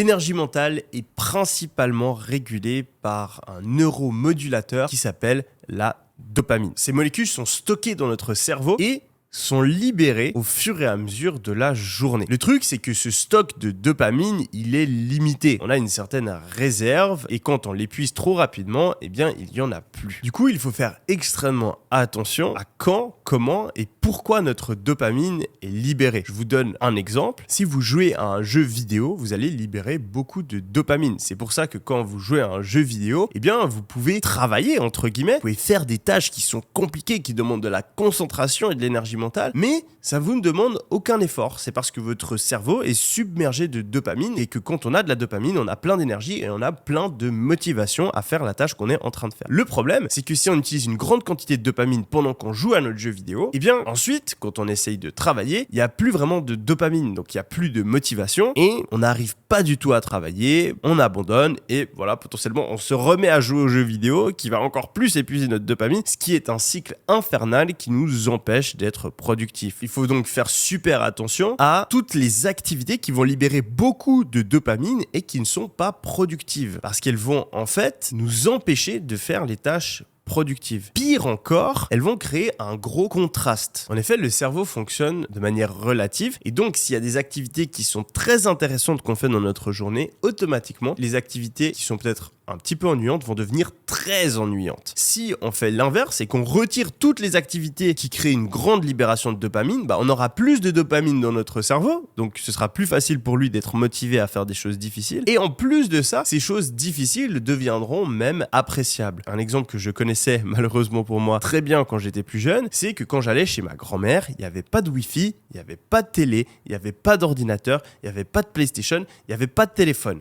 L'énergie mentale est principalement régulée par un neuromodulateur qui s'appelle la dopamine. Ces molécules sont stockées dans notre cerveau et sont libérées au fur et à mesure de la journée. Le truc, c'est que ce stock de dopamine, il est limité. On a une certaine réserve et quand on l'épuise trop rapidement, eh bien, il n'y en a plus. Du coup, il faut faire extrêmement attention à quand, comment et pourquoi notre dopamine est libérée. Je vous donne un exemple. Si vous jouez à un jeu vidéo, vous allez libérer beaucoup de dopamine. C'est pour ça que quand vous jouez à un jeu vidéo, eh bien, vous pouvez travailler, entre guillemets. Vous pouvez faire des tâches qui sont compliquées, qui demandent de la concentration et de l'énergie mentale, mais ça vous ne demande aucun effort. C'est parce que votre cerveau est submergé de dopamine et que quand on a de la dopamine, on a plein d'énergie et on a plein de motivation à faire la tâche qu'on est en train de faire. Le problème, c'est que si on utilise une grande quantité de dopamine pendant qu'on joue à notre jeu vidéo, eh bien ensuite, quand on essaye de travailler, il n'y a plus vraiment de dopamine, donc il n'y a plus de motivation et on n'arrive pas du tout à travailler, on abandonne et voilà, potentiellement on se remet à jouer au jeu vidéo qui va encore plus épuiser notre dopamine, ce qui est un cycle infernal qui nous empêche d'être productif. Il faut donc faire super attention à toutes les activités qui vont libérer beaucoup de dopamine et qui ne sont pas productives parce qu'elles vont en fait nous empêcher de faire les tâches productives. Pire encore, elles vont créer un gros contraste. En effet, le cerveau fonctionne de manière relative et donc s'il y a des activités qui sont très intéressantes qu'on fait dans notre journée, automatiquement, les activités qui sont peut-être un petit peu ennuyantes vont devenir très ennuyantes. Si on fait l'inverse et qu'on retire toutes les activités qui créent une grande libération de dopamine, on aura plus de dopamine dans notre cerveau, donc ce sera plus facile pour lui d'être motivé à faire des choses difficiles. Et en plus de ça, ces choses difficiles deviendront même appréciables. Un exemple que je connaissais malheureusement pour moi très bien quand j'étais plus jeune, c'est que quand j'allais chez ma grand-mère, il n'y avait pas de Wi-Fi, il n'y avait pas de télé, il n'y avait pas d'ordinateur, il n'y avait pas de PlayStation, il n'y avait pas de téléphone.